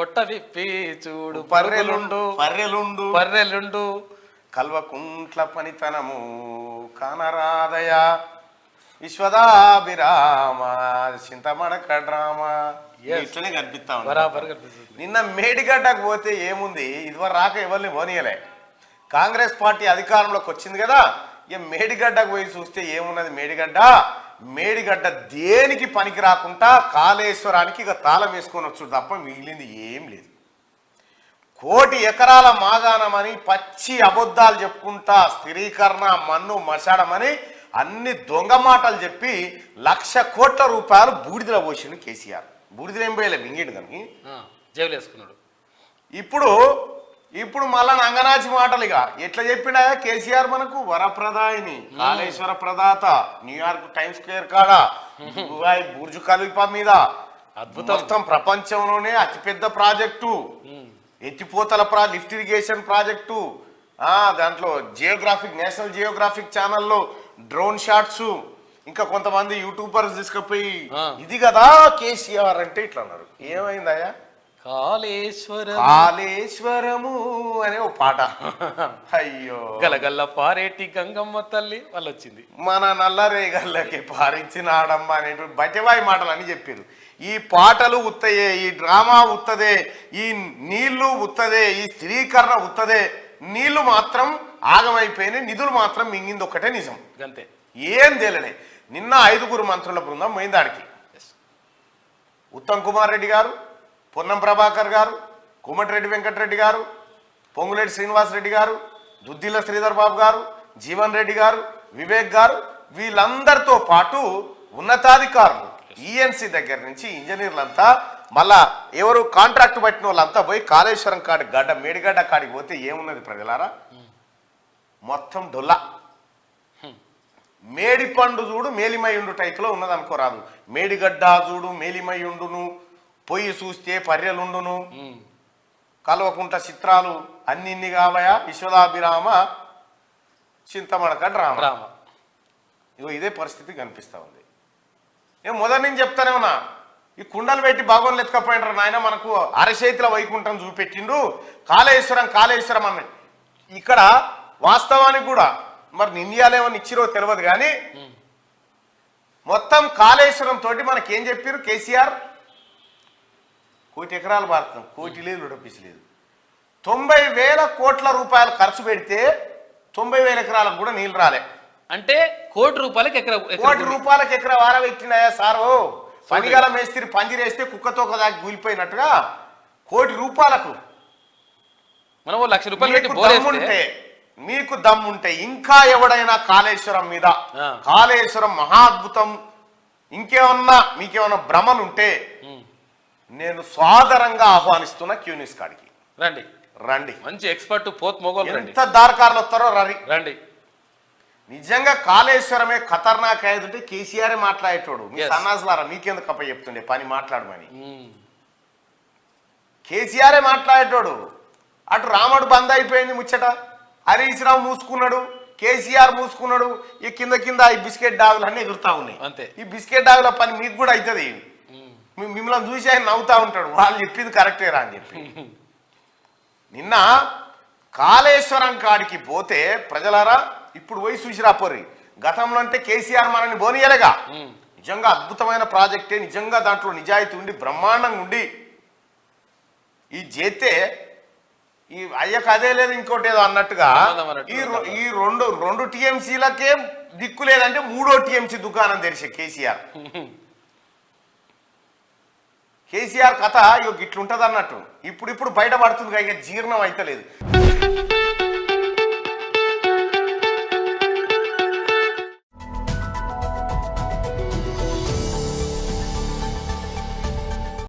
పొట్ట విప్పి చూడు పర్రెలుండు కల్వకుంట్ల పనితనము కానరాదయ విశ్వదాభిరామ చింతమడక డ్రామ ఇట్లనే కనిపిస్తా నిన్న మేడిగడ్డకు పోతే ఏముంది ఇదివరకు రాక ఎవరిని పోనీయలే కాంగ్రెస్ పార్టీ అధికారంలోకి వచ్చింది కదా ఇక మేడిగడ్డకు పోయి చూస్తే ఏమున్నది మేడిగడ్డ దేనికి పనికి రాకుండా కాళేశ్వరానికి ఇక తాళం వేసుకొని వచ్చు తప్ప మిగిలింది ఏం లేదు. 1 కోటి ఎకరాల మాగాణమని పచ్చి అబద్ధాలు చెప్పుకుంటా స్థిరీకరణ మన్ను మశాడమని అన్ని దొంగ మాటలు చెప్పి 1,00,000 కోట్ల రూపాయలు బూడిదలో పోసిండు కేసీఆర్. బూడిదలు ఏం పోయలే మింగిడు కానీ జైలు వేసుకున్నాడు. ఇప్పుడు మళ్ళా నంగనాచి మాటలు ఇక ఎట్లా చెప్పినా కేసీఆర్ మనకు వరప్రదాయిని కాళేశ్వర ప్రదాత న్యూయార్క్ టైమ్స్ స్క్వేర్ కాడ బుర్జు ఖలీఫా మీద మొత్తం ప్రపంచంలోనే అతిపెద్ద ప్రాజెక్టు ఎత్తిపోతల లిఫ్ట్ ఇరిగేషన్ ప్రాజెక్టు దాంట్లో నేషనల్ జియోగ్రాఫిక్ ఛానల్లో డ్రోన్ షాట్స్ ఇంకా కొంతమంది యూట్యూబర్స్ తీసుకుపోయి ఇది కదా కేసీఆర్ అంటే ఇట్లా అన్నారు. ఏమైందయ్యా కాళేశ్వరము అనే ఓ పాట అయ్యో గలగల్ల పారేటి గంగమ్మ తల్లి వాళ్ళు వచ్చింది మన నల్లరేగల్లకి పారించినాడమ్మ అనే బయటవాయి మాటలు అని చెప్పారు. ఈ పాటలు ఉత్తయే, ఈ డ్రామా ఉత్తదే, ఈ నీళ్లు ఉత్తదే, ఈ స్థిరీకరణ ఉత్తదే. నీళ్లు మాత్రం ఆగమైపోయినాయి, నిధులు మాత్రం మింగింది ఒక్కటే నిజం. అంతే, ఏం తేలనే. నిన్న 5 మంత్రుల బృందం పోయిందాడికి. ఉత్తమ్ కుమార్ రెడ్డి గారు, పొన్నం ప్రభాకర్ గారు, కోమటిరెడ్డి వెంకటరెడ్డి గారు, పొంగులేటి శ్రీనివాసరెడ్డి గారు, దుద్దిల్ల శ్రీధర్ బాబు గారు, జీవన్ రెడ్డి గారు, వివేక్ గారు, వీళ్ళందరితో పాటు ఉన్నతాధికారులు ఈఎన్సీ దగ్గర నుంచి ఇంజనీర్లంతా మళ్ళా ఎవరు కాంట్రాక్ట్ పట్టిన వాళ్ళంతా పోయి కాళేశ్వరం కాడి మేడిగడ్డ కాడికి పోతే ఏమున్నది ప్రజలారా? మొత్తం డొల్లా. మేడి పండు చూడు మేలిమయుండు టైప్లో ఉన్నది అనుకోరాదు. మేడిగడ్డ చూడు మేలిమయుండును, పొయ్యి చూస్తే పర్రెలుండును, కల్వకుంట చిత్రాలు అన్ని కావయా విశ్వదాభిరామ చింతమడక డ్రామ. ఇగో ఇదే పరిస్థితి కనిపిస్తూ ఉంది. నేను మొదటి నుంచి చెప్తానే ఉన్నా, ఈ కుండలు పెట్టి బాగోలు ఎత్తుకపోయినారు నాయన, మనకు అరచేతిలో వైకుంఠం చూపెట్టిండు కాళేశ్వరం అన్న. ఇక్కడ వాస్తవానికి కూడా మరి నిండియాలేమని ఇచ్చిరో తెలియదు కానీ మొత్తం కాళేశ్వరం తోటి మనకేం చెప్పారు కేసీఆర్? 1 కోటి ఎకరాలు భారతం, 1 కోటి లేదు, 2 పీసు లేదు. 90,000 కోట్ల రూపాయలు ఖర్చు పెడితే 90,000 ఎకరాలకు కూడా నీళ్ళు రాలే. అంటే 1 కోటి రూపాయలకి ఎకరా, 1 కోటి రూపాయలకి ఎకరా వార పెట్టినాయా సారు? పనిగల మేస్త్రి పందిరేస్తే కుక్కతో కదా కూలిపోయినట్టుగా 1 కోటి రూపాయలకు మనం 1,00,000 రూపాయలు మీకు దమ్ముంటే ఇంకా ఎవడైనా కాళేశ్వరం మీద, కాళేశ్వరం మహా అద్భుతం, మీకేమన్నా భ్రమలుంటే నేను సాదరంగా ఆహ్వానిస్తున్నా క్యూనిస్ కాడికి రండి. మంచి ఎక్స్పర్ట్ పోత్ మొగోలు ఎంత దారకారులు వస్తారో రండి. నిజంగా కాళేశ్వరమే ఖతర్నాక్ అయ్యేదంటే కేసీఆరే మాట్లాడేటోడు. మీ సన్నాసులారా మీకెందుకు అప్ప చెప్తుండే పని మాట్లాడమని? కేసీఆరే మాట్లాడేటోడు. అటు రాముడు బంద్ అయిపోయింది ముచ్చట, హరీష్ రావు మూసుకున్నాడు, కేసీఆర్ మూసుకున్నాడు. ఈ కింద ఈ బిస్కెట్ డాగులు అన్నీ ఎదురుతా ఉన్నాయి. అంతే, ఈ బిస్కెట్ డాగుల పని మీకు కూడా అవుతుంది. మిమ్మల్ని చూసి ఆయన నవ్వుతా ఉంటాడు, వాళ్ళు చెప్పింది కరెక్టేరా అని చెప్పి. నిన్న కాళేశ్వరం కాడికి పోతే ప్రజలారా ఇప్పుడు పోయి చూసి రాపోర్రి. గతంలో అంటే కేసీఆర్ మనల్ని బోనియలేగా. నిజంగా అద్భుతమైన ప్రాజెక్టే, నిజంగా దాంట్లో నిజాయితీ ఉండి బ్రహ్మాండంగా ఉండి ఈ చేస్తే ఈ అయ్యకు అదే లేదు ఇంకోటి ఏదో అన్నట్టుగా ఈ రెండు టీఎంసీలకే దిక్కు లేదంటే 3వ టీఎంసీ దుకాణం తెరిచే కేసీఆర్ కథ ఇట్లుంటది అన్నట్టు. ఇప్పుడు బయటపడుతుంది, ఇక జీర్ణం అయితలేదు.